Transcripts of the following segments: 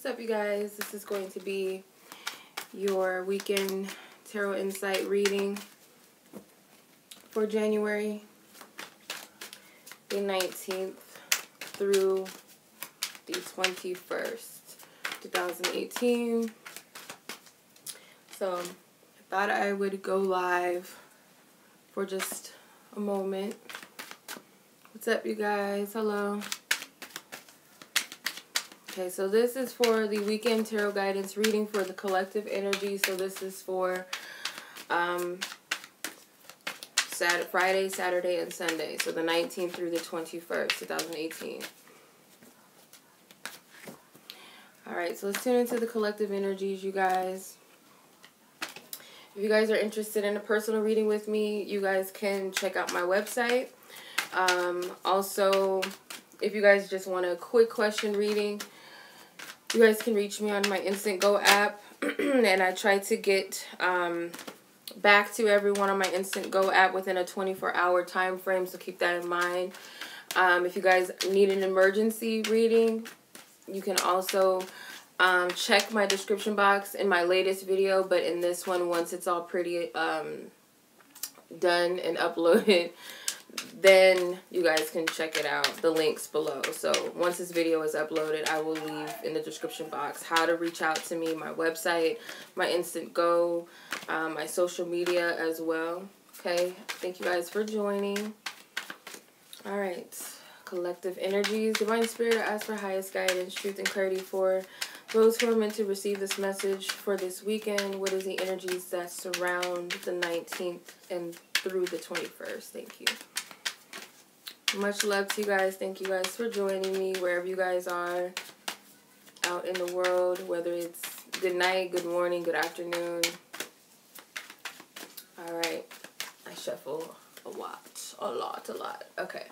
What's up, you guys? This is going to be your weekend tarot insight reading for January the 19th through the 21st, 2018. So I thought I would go live for just a moment. What's up, you guys? Hello. Okay, so this is for the weekend tarot guidance reading for the collective energy. So this is for Friday, Saturday, and Sunday. So the 19th through the 21st, 2018. Alright, so let's tune into the collective energies, you guys. If you guys are interested in a personal reading with me, you guys can check out my website. Also, if you guys just want a quick question reading, you guys can reach me on my Instantgo app. And I try to get back to everyone on my Instantgo app within a 24-hour time frame, so keep that in mind. If you guys need an emergency reading, you can also check my description box in my latest video, but in this one, once it's all pretty done and uploaded, then you guys can check it out, the links below. So once this video is uploaded, I will leave in the description box how to reach out to me, my website, my Instantgo, my social media as well. Okay, thank you guys for joining. All right, collective energies, divine spirit, I ask for highest guidance, truth, and clarity for those who are meant to receive this message for this weekend. What is the energies that surround the 19th and through the 21st? Thank you. Much love to you guys. Thank you guys for joining me wherever you guys are out in the world, whether it's good night, good morning, good afternoon. All right. I shuffle a lot. Okay.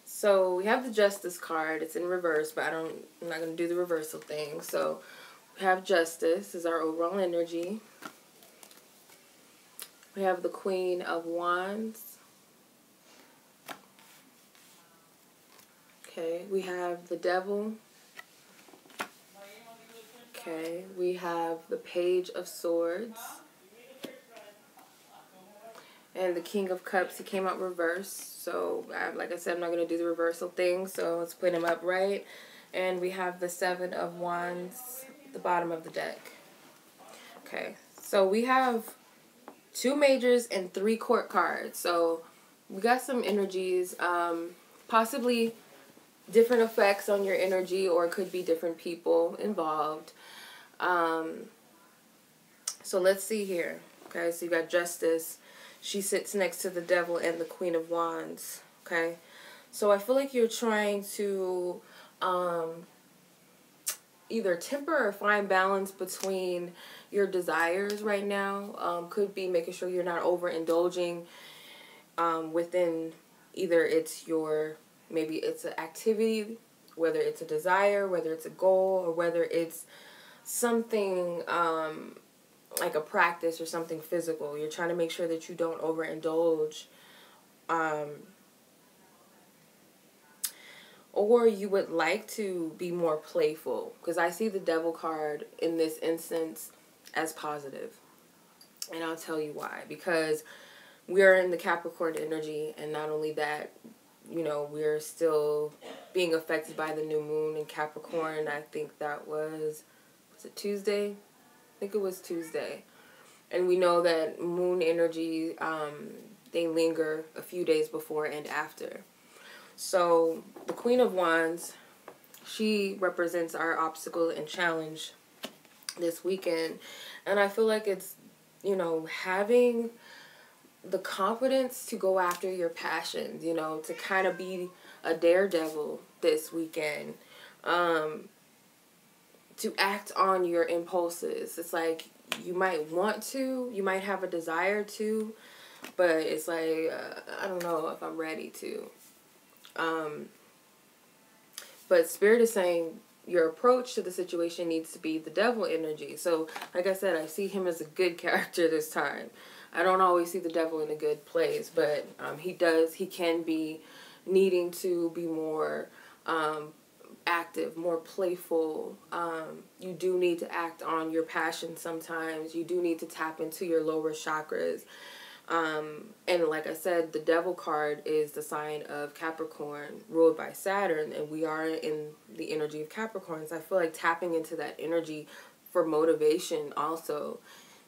So we have the Justice card. It's in reverse, but I'm not going to do the reversal thing. So we have Justice is our overall energy. We have the Queen of Wands. Okay, we have the Devil. Okay, we have the Page of Swords. And the King of Cups, he came out reversed. So, like I said, I'm not going to do the reversal thing. So, let's put him upright. And we have the Seven of Wands, the bottom of the deck. Okay, so we have 2 majors and 3 court cards. So, we got some energies, possibly different effects on your energy, or it could be different people involved. So let's see here. Okay, so you got Justice. She sits next to the Devil and the Queen of Wands. Okay, so I feel like you're trying to either temper or find balance between your desires right now. Could be making sure you're not overindulging within either it's your, maybe it's an activity, whether it's a desire, whether it's a goal, or whether it's something like a practice or something physical. You're trying to make sure that you don't overindulge. Or you would like to be more playful, because I see the Devil card in this instance as positive. And I'll tell you why. Because we're in the Capricorn energy, and not only that, you know, we're still being affected by the new moon in Capricorn. I think that was it Tuesday? I think it was Tuesday. And we know that moon energy, they linger a few days before and after. So the Queen of Wands, she represents our obstacle and challenge this weekend. And I feel like it's, you know, having the confidence to go after your passions, you know, to kind of be a daredevil this weekend, to act on your impulses. It's like you might want to, you might have a desire to, but it's like, I don't know if I'm ready to. But Spirit is saying your approach to the situation needs to be the Devil energy. So, like I said, I see him as a good character this time. I don't always see the Devil in a good place, but he can be needing to be more active, more playful. You do need to act on your passion sometimes. You do need to tap into your lower chakras. And like I said, the Devil card is the sign of Capricorn, ruled by Saturn, and we are in the energy of Capricorn. So I feel like tapping into that energy for motivation also,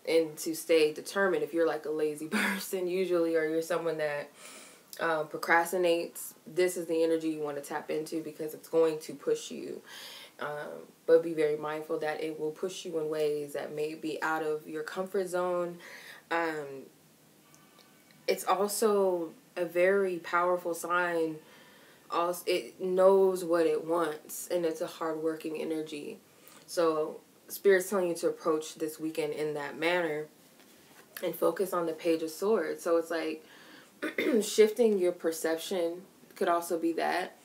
and to stay determined. If you're like a lazy person usually, or you're someone that procrastinates, this is the energy you want to tap into, because it's going to push you. But be very mindful that it will push you in ways that may be out of your comfort zone. It's also a very powerful sign. Also, it knows what it wants, and it's a hard-working energy. So Spirit's telling you to approach this weekend in that manner and focus on the Page of Swords. So it's like shifting your perception could also be that.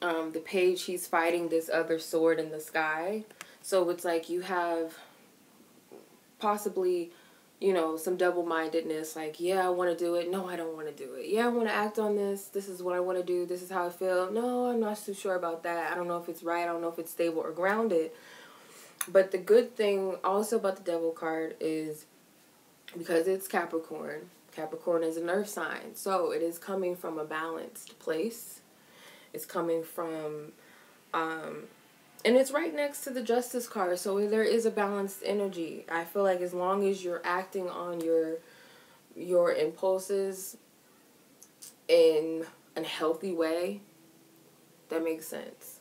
The page, he's fighting this other sword in the sky. So it's like you have possibly, you know, some double-mindedness, like, yeah, I want to do it. No, I don't want to do it. Yeah, I want to act on this. This is what I want to do. This is how I feel. No, I'm not too sure about that. I don't know if it's right. I don't know if it's stable or grounded. But the good thing also about the Devil card is, because it's Capricorn, Capricorn is an earth sign. So it is coming from a balanced place. It's coming from, and it's right next to the Justice card, so there is a balanced energy. I feel like as long as you're acting on your impulses in a healthy way, that makes sense.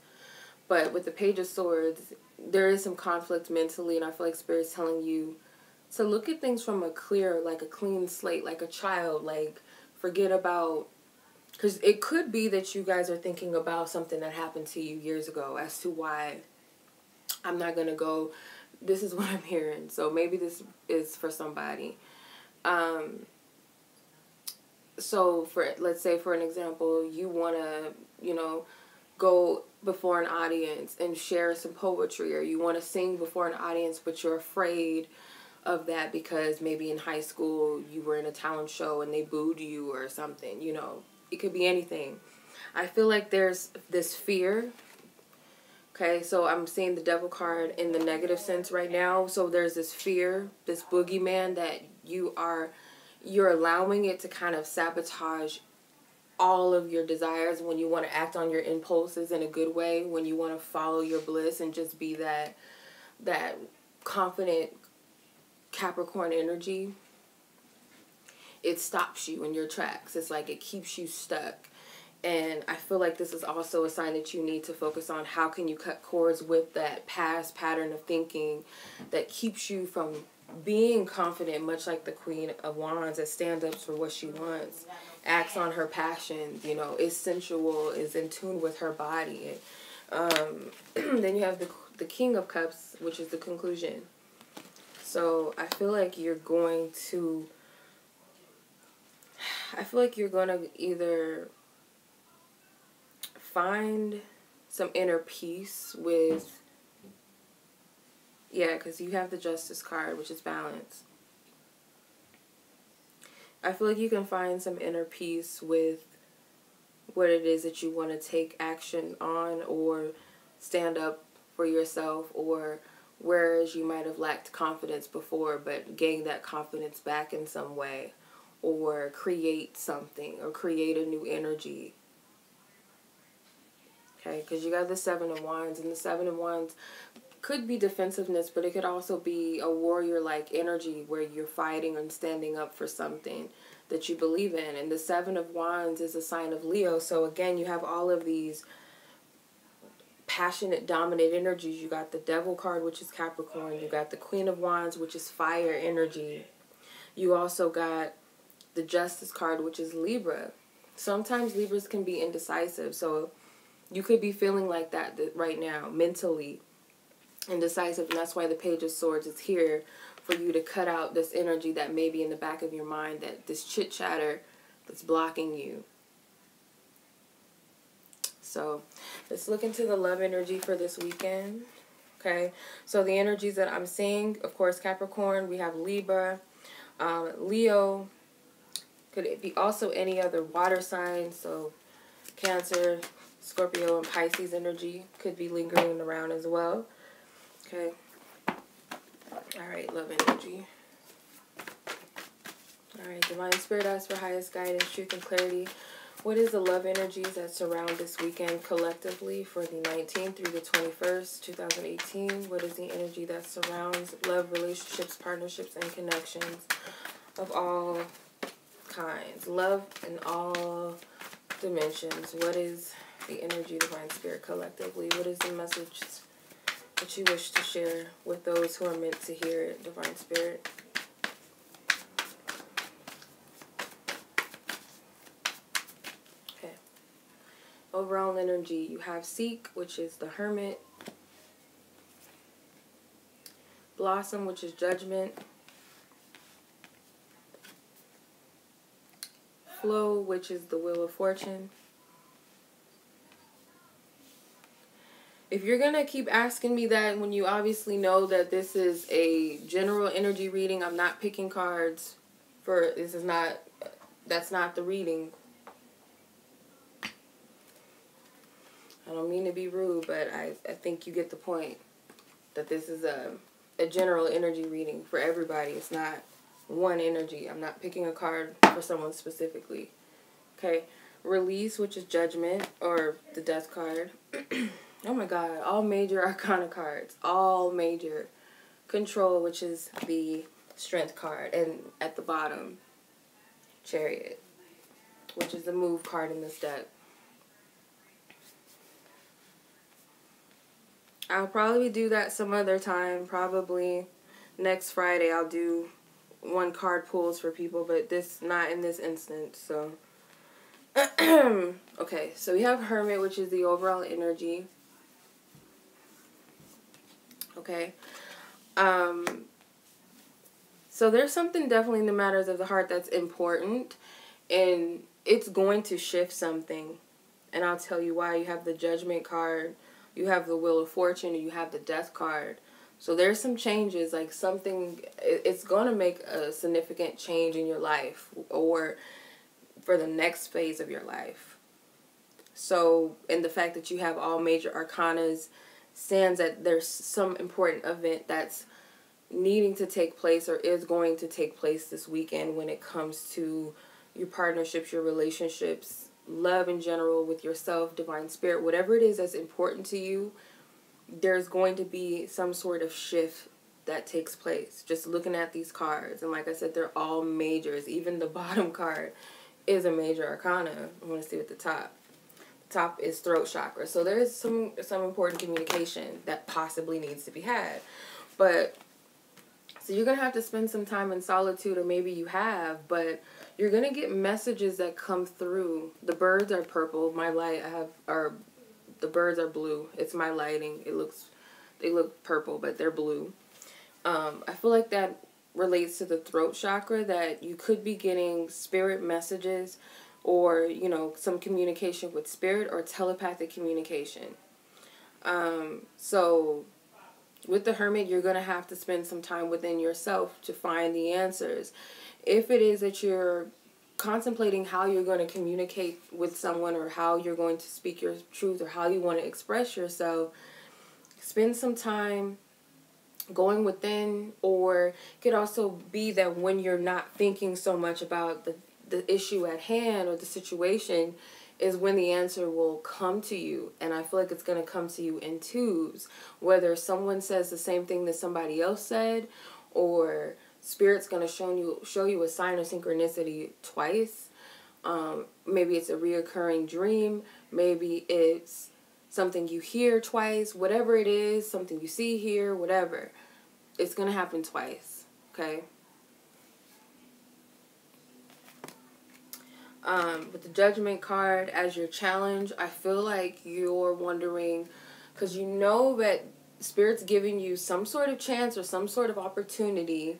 But with the Page of Swords, there is some conflict mentally, and I feel like Spirit's telling you to look at things from a clear, like a clean slate, like a child. Like, forget about, because it could be that you guys are thinking about something that happened to you years ago as to why I'm not going to go. This is what I'm hearing. So maybe this is for somebody. So let's say, for an example, you want to, you know, go before an audience and share some poetry, or you want to sing before an audience, but you're afraid of that because maybe in high school you were in a talent show and they booed you or something, you know. It could be anything. I feel like there's this fear. Okay, so I'm seeing the Devil card in the negative sense right now. So there's this fear, this boogeyman that you're allowing it to kind of sabotage all of your desires when you want to act on your impulses in a good way, when you want to follow your bliss and just be that confident Capricorn energy. It stops you in your tracks. It's like it keeps you stuck. And I feel like this is also a sign that you need to focus on how can you cut cords with that past pattern of thinking that keeps you from being confident, much like the Queen of Wands that stands up for what she wants, acts on her passion, you know, is sensual, is in tune with her body. Then you have the King of Cups, which is the conclusion. So I feel like you're going to either find some inner peace with, yeah, because you have the Justice card, which is balance. I feel like you can find some inner peace with what it is that you want to take action on or stand up for yourself, or whereas you might have lacked confidence before, but gain that confidence back in some way, or create something, or create a new energy. Okay, because you got the Seven of Wands, and the Seven of Wands could be defensiveness, but it could also be a warrior-like energy where you're fighting and standing up for something that you believe in. And the Seven of Wands is a sign of Leo, so again, you have all of these passionate, dominant energies. You got the Devil card, which is Capricorn. You got the Queen of Wands, which is fire energy. You also got the Justice card, which is Libra. Sometimes Libras can be indecisive, so you could be feeling like that right now, mentally indecisive, and that's why the Page of Swords is here, for you to cut out this energy that may be in the back of your mind, that this chit-chatter that's blocking you. So let's look into the love energy for this weekend. Okay, so the energies that I'm seeing, of course, Capricorn, we have Libra, Leo, could it be also any other water sign, so Cancer, Scorpio and Pisces energy could be lingering around as well. Okay. Alright, love energy. Alright, Divine Spirit asks for highest guidance, truth, and clarity. What is the love energies that surround this weekend collectively for the 19th through the 21st, 2018? What is the energy that surrounds love, relationships, partnerships, and connections of all kinds? Love in all dimensions. What is the energy, Divine Spirit, collectively? What is the message that you wish to share with those who are meant to hear it, Divine Spirit? Overall energy, you have Seek, which is the Hermit. Blossom, which is Judgment. Flow, which is the Wheel of Fortune. If you're going to keep asking me that when you obviously know that this is a general energy reading, I'm not picking cards for, that's not the reading. I don't mean to be rude, but I think you get the point that this is a general energy reading for everybody. It's not one energy. I'm not picking a card for someone specifically. Okay. Release, which is Judgment, or the Death card. Oh my God. All major arcana cards. All major. Control, which is the Strength card. And at the bottom, Chariot, which is the move card in this deck. I'll probably do that some other time. Probably next Friday I'll do one card pulls for people, but not in this instance. So, okay. So we have Hermit, which is the overall energy. Okay. So there's something definitely in the matters of the heart that's important, and it's going to shift something. And I'll tell you why. You have the Judgment card. You have the Wheel of Fortune, and you have the Death card. So there's some changes, like something, it's going to make a significant change in your life or for the next phase of your life. So, and the fact that you have all major arcanas stands that there's some important event that's needing to take place or is going to take place this weekend when it comes to your partnerships, your relationships, love in general, with yourself, Divine Spirit, whatever it is that's important to you, there's going to be some sort of shift that takes place. Just looking at these cards, and like I said, they're all majors. Even the bottom card is a major arcana. I want to see what the top. The top is throat chakra. So there's some important communication that possibly needs to be had. But so you're going to have to spend some time in solitude, or maybe you have, but you're going to get messages that come through. The birds are purple. My light the birds are blue. It's my lighting. They look purple, but they're blue. I feel like that relates to the throat chakra, that you could be getting spirit messages or, you know, some communication with spirit or telepathic communication. So with the Hermit, you're going to have to spend some time within yourself to find the answers. If it is that you're contemplating how you're going to communicate with someone, or how you're going to speak your truth, or how you want to express yourself, spend some time going within. Or it could also be that when you're not thinking so much about the issue at hand or the situation is when the answer will come to you. And I feel like it's going to come to you in twos, whether someone says the same thing that somebody else said, or Spirit's going to show you a sign of synchronicity twice. Maybe it's a reoccurring dream. Maybe it's something you hear twice. Whatever it is, something you see, hear, whatever. It's going to happen twice. Okay? With the Judgment card as your challenge, I feel like you're wondering, because you know that Spirit's giving you some sort of chance or some sort of opportunity,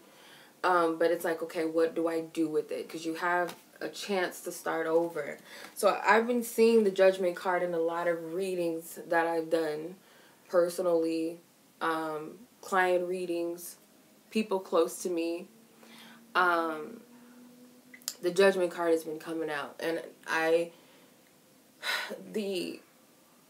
but it's like, okay, what do I do with it? Because you have a chance to start over. So I've been seeing the Judgment card in a lot of readings that I've done personally, client readings, people close to me. The Judgment card has been coming out, and the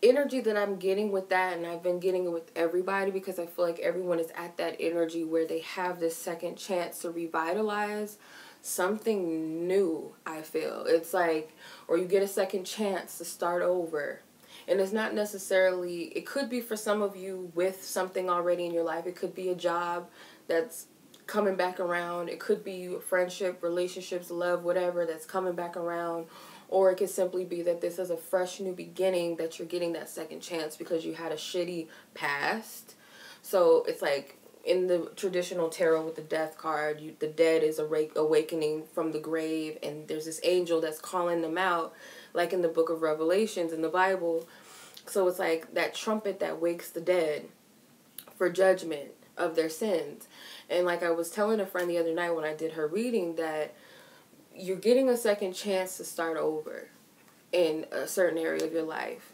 energy that I'm getting with that, and I've been getting it with everybody, because I feel like everyone is at that energy where they have this second chance to revitalize something new. I feel it's like, or you get a second chance to start over. And it's not necessarily, it could be for some of you with something already in your life. It could be a job that's coming back around. It could be a friendship, relationships, love, whatever that's coming back around. Or it could simply be that this is a fresh new beginning, that you're getting that second chance because you had a shitty past. So it's like in the traditional tarot with the death card, the dead is awakening from the grave, and there's this angel that's calling them out, like in the book of Revelations in the Bible. So it's like that trumpet that wakes the dead for judgment of their sins. And like I was telling a friend the other night when I did her reading, that you're getting a second chance to start over in a certain area of your life.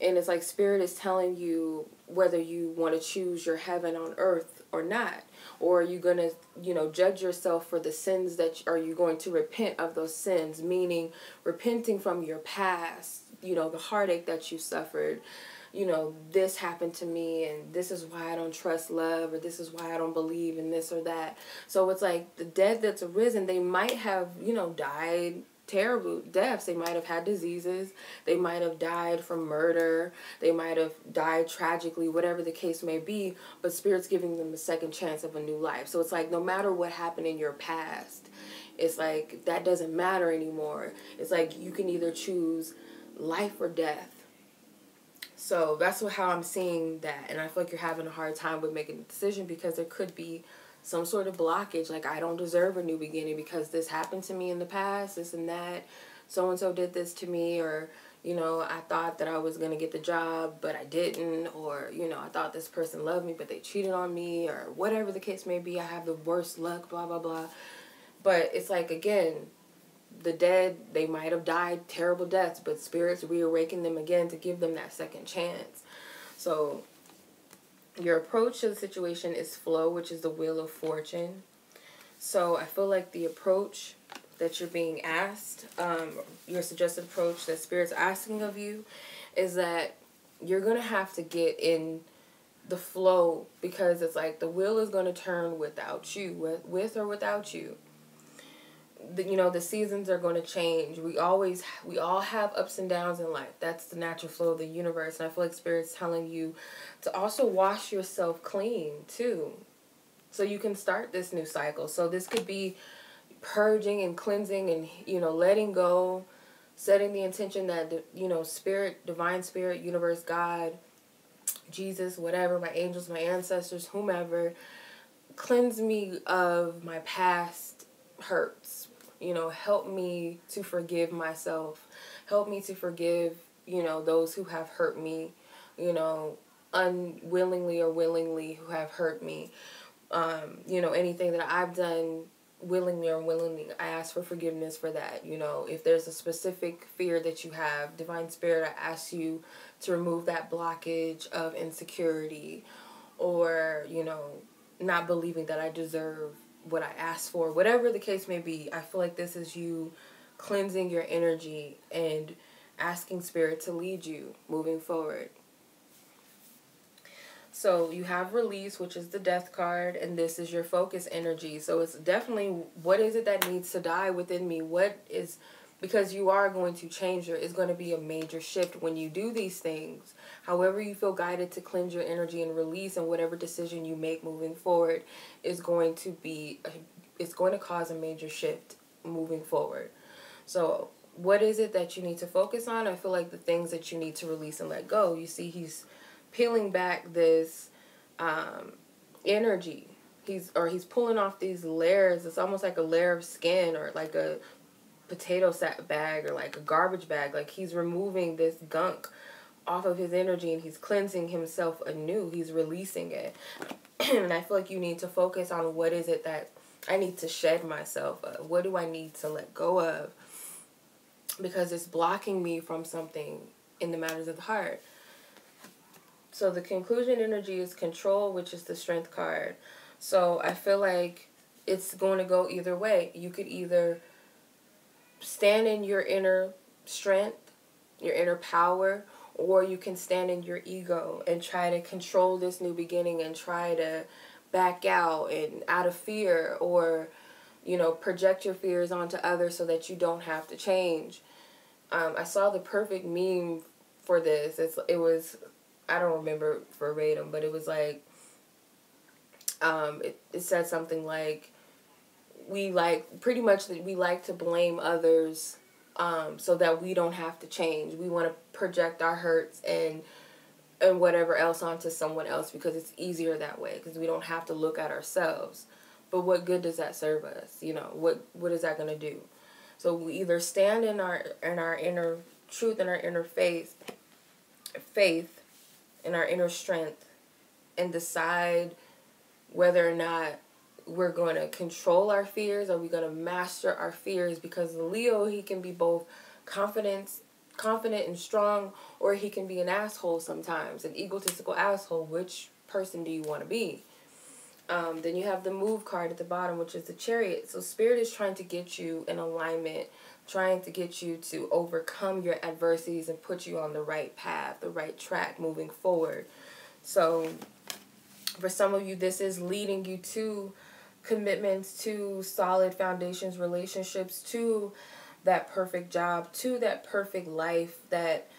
And it's like Spirit is telling you whether you want to choose your heaven on earth or not. Or are you going to, judge yourself for the sins are you going to repent of those sins? Meaning repenting from your past, the heartache that you suffered. This happened to me, and this is why I don't trust love, or this is why I don't believe in this or that. So it's like the dead that's arisen, they might have, died terrible deaths. They might have had diseases. They might have died from murder. They might have died tragically, whatever the case may be. But Spirit's giving them a second chance of a new life. So it's like no matter what happened in your past, it's like that doesn't matter anymore. It's like you can either choose life or death. So that's how I'm seeing that. And I feel like you're having a hard time with making a decision, because there could be some sort of blockage. Like, I don't deserve a new beginning because this happened to me in the past, this and that. So-and-so did this to me, or, I thought that I was going to get the job, but I didn't. Or, I thought this person loved me, but they cheated on me, or whatever the case may be. I have the worst luck, blah, blah, blah. But it's like, again, the dead, they might have died terrible deaths, but Spirit's reawakening them again to give them that second chance. So your approach to the situation is flow, which is the wheel of fortune. So I feel like the approach that you're being asked, your suggested approach that Spirit's asking of you, is that you're going to have to get in the flow, because it's like the wheel is going to turn without you, with or without you. The seasons are going to change. We all have ups and downs in life. That's the natural flow of the universe. And I feel like Spirit's telling you to also wash yourself clean too, so you can start this new cycle. So this could be purging and cleansing and, letting go, setting the intention that, Spirit, divine Spirit, universe, God, Jesus, whatever, my angels, my ancestors, whomever, cleanse me of my past hurts. Help me to forgive myself. Help me to forgive, those who have hurt me, unwillingly or willingly, who have hurt me. Anything that I've done willingly or unwillingly, I ask for forgiveness for that. If there's a specific fear that you have, Divine Spirit, I ask you to remove that blockage of insecurity, or, not believing that I deserve what I asked for, whatever the case may be. I feel like this is you cleansing your energy and asking Spirit to lead you moving forward. So you have release, which is the death card, and this is your focus energy. So it's definitely, what is it that needs to die within me? Because you are going to change. There is going to be a major shift when you do these things. However you feel guided to cleanse your energy and release, and whatever decision you make moving forward is going to it's going to cause a major shift moving forward. So what is it that you need to focus on? I feel like the things that you need to release and let go. You see, he's peeling back this energy. He's pulling off these layers. It's almost like a layer of skin, or like a potato sack bag, or like a garbage bag. Like, he's removing this gunk off of his energy, and he's cleansing himself anew. He's releasing it. And I feel like you need to focus on, what is it that I need to shed myself of? What do I need to let go of? Because it's blocking me from something in the matters of the heart. So the conclusion energy is control, which is the strength card. So I feel like it's going to go either way. You could either stand in your inner strength, your inner power, or you can stand in your ego and try to control this new beginning and try to back out and out of fear, or, you know, project your fears onto others so that you don't have to change. I saw the perfect meme for this. It was, I don't remember verbatim, but it was like, it said something like, we like, pretty much that we like to blame others so that we don't have to change. We want to project our hurts and whatever else onto someone else because it's easier that way, because we don't have to look at ourselves. But what good does that serve us? You know, what is that going to do? So we either stand in our inner truth and our inner faith, in our inner strength, and decide whether or not we're going to control our fears, or we're going to master our fears, because the Leo, he can be both confident and strong, or he can be an asshole sometimes, an egotistical asshole. Which person do you want to be? Then you have the move card at the bottom, which is the Chariot. So Spirit is trying to get you in alignment, trying to get you to overcome your adversities and put you on the right path, the right track moving forward. So for some of you, this is leading you to commitments, to solid foundations, relationships, to that perfect job, to that perfect life, that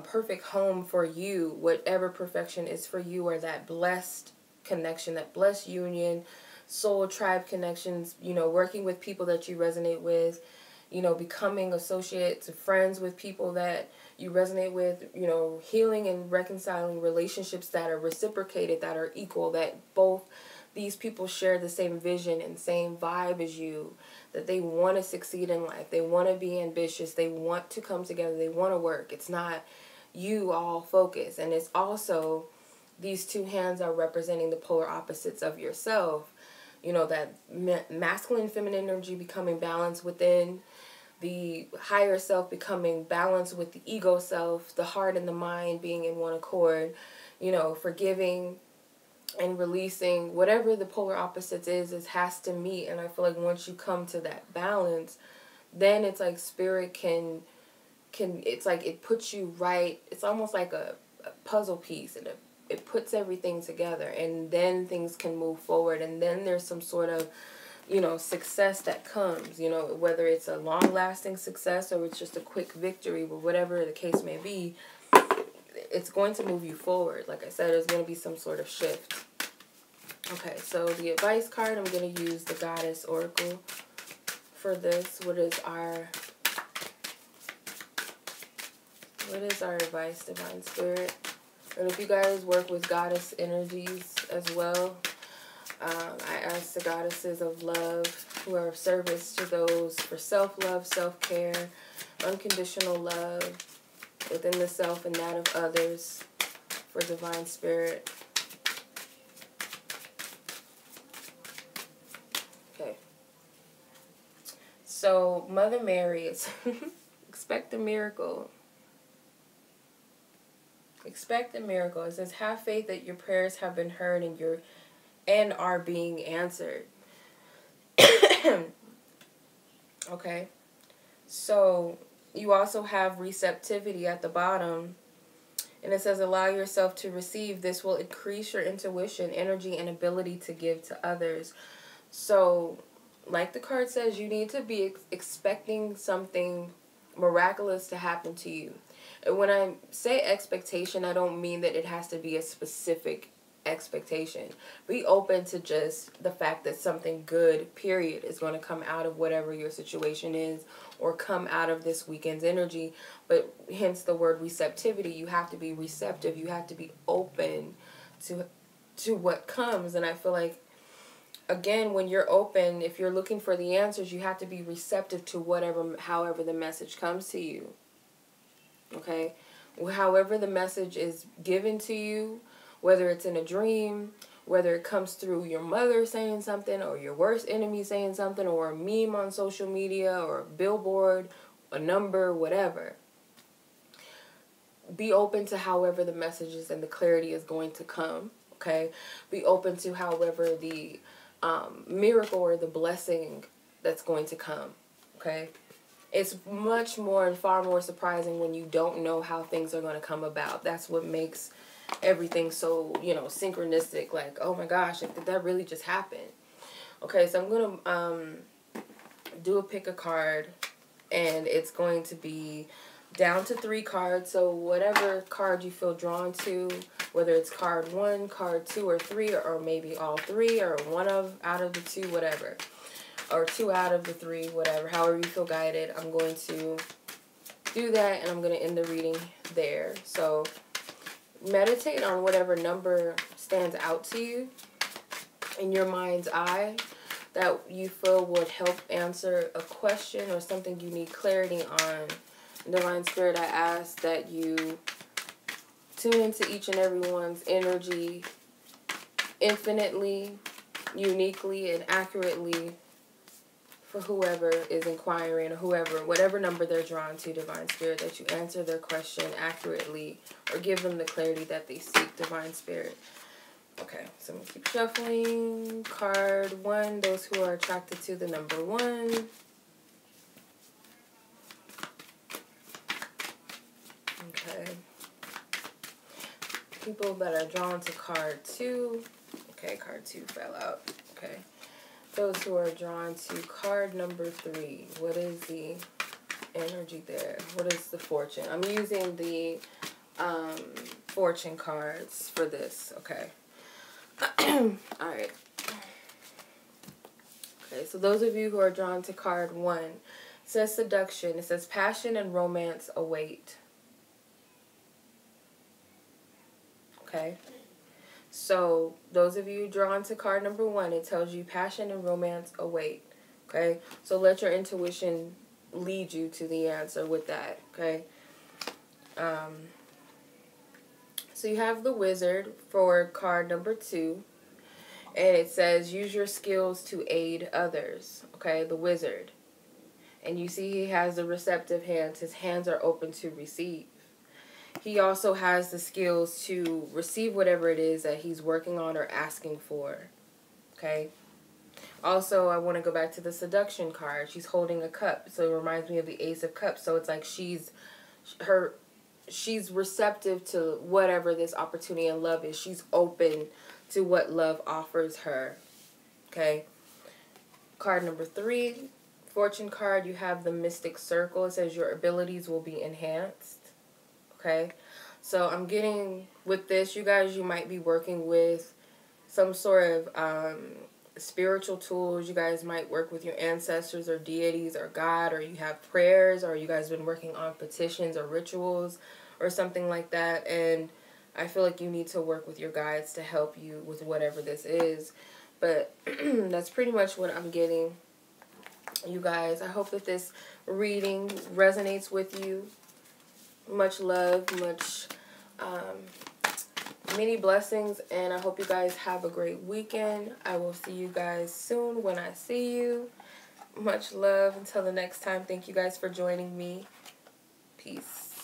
perfect home for you, whatever perfection is for you, or that blessed connection, that blessed union, soul tribe connections, you know, working with people that you resonate with, you know, becoming associates, friends with people that you resonate with, you know, healing and reconciling relationships that are reciprocated, that are equal, that both these people share the same vision and same vibe as you, that they want to succeed in life, they want to be ambitious, they want to come together, they want to work. It's not you all focus. And it's also, these two hands are representing the polar opposites of yourself. You know, that masculine and feminine energy becoming balanced within, the higher self becoming balanced with the ego self, the heart and the mind being in one accord, you know, forgiving and releasing, whatever the polar opposites is has to meet. And I feel like once you come to that balance, then it's like Spirit can it's like it puts you right. It's almost like a puzzle piece, and it puts everything together, and then things can move forward, and then there's some sort of, you know, success that comes, you know, whether it's a long-lasting success or it's just a quick victory, but whatever the case may be, it's going to move you forward. Like I said, there's going to be some sort of shift. Okay, so the advice card, I'm going to use the Goddess Oracle for this. What is our advice, Divine Spirit? And if you guys work with goddess energies as well, I ask the goddesses of love who are of service to those for self-love, self-care, unconditional love within the self and that of others, for Divine Spirit. Okay. So, Mother Mary, it's expect a miracle. Expect a miracle. It says, have faith that your prayers have been heard and are being answered. Okay. So you also have receptivity at the bottom. And it says, allow yourself to receive. This will increase your intuition, energy, and ability to give to others. So, like the card says, you need to be expecting something miraculous to happen to you. And when I say expectation, I don't mean that it has to be a specific expectation. Be open to just the fact that something good, period, is going to come out of whatever your situation is, or come out of this weekend's energy. But hence the word receptivity. You have to be receptive. You have to be open to what comes. And I feel like, again, when you're open, if you're looking for the answers, you have to be receptive to however the message comes to you. Okay? However the message is given to you, whether it's in a dream, whether it comes through your mother saying something, or your worst enemy saying something, or a meme on social media, or a billboard, a number, whatever. Be open to however the messages and the clarity is going to come. Okay? Be open to however the miracle or the blessing that's going to come. Okay? it's much more and far more surprising when you don't know how things are going to come about. That's what makes everything so, you know, synchronistic. Like, oh my gosh, like, did that really just happen? Okay, so I'm going to do a pick a card, and it's going to be down to 3 cards. So whatever card you feel drawn to, whether it's card 1, card 2, or 3, or maybe all 3, or one out of the 2, whatever. Or 2 out of the 3, whatever. However you feel guided, I'm going to do that, and I'm going to end the reading there. So meditate on whatever number stands out to you in your mind's eye that you feel would help answer a question or something you need clarity on. Divine Spirit, I ask that you tune into each and everyone's energy infinitely, uniquely, and accurately for whoever is inquiring, or whatever number they're drawn to, Divine Spirit, that you answer their question accurately or give them the clarity that they seek, Divine Spirit. Okay, so I'm going to keep shuffling. Card 1, those who are attracted to the number 1. Okay. People that are drawn to card 2. Okay, card 2 fell out. Okay. Those who are drawn to card number 3. What is the energy there? What is the fortune? I'm using the fortune cards for this. Okay. Alright. Okay, so those of you who are drawn to card 1, it says seduction. It says passion and romance await. Okay. So those of you drawn to card number 1, it tells you passion and romance await. Okay. So let your intuition lead you to the answer with that. Okay. So you have the Wizard for card number 2. And it says use your skills to aid others. Okay. The Wizard. And you see he has the receptive hands. His hands are open to receive. He also has the skills to receive whatever it is that he's working on or asking for. Okay. Also, I want to go back to the seduction card. She's holding a cup. So it reminds me of the Ace of Cups. So it's like she's receptive to whatever this opportunity and love is. She's open to what love offers her. Okay. Card number 3, fortune card, you have the Mystic Circle. It says your abilities will be enhanced. Okay. So I'm getting with this, you guys, you might be working with some sort of spiritual tools. You guys might work with your ancestors or deities or God, or you have prayers, or you guys been working on petitions or rituals or something like that. And I feel like you need to work with your guides to help you with whatever this is. But that's pretty much what I'm getting, you guys. I hope that this reading resonates with you. Much love, much many blessings, and I hope you guys have a great weekend. I will see you guys soon when I see you. Much love. Until the next time, thank you guys for joining me. Peace.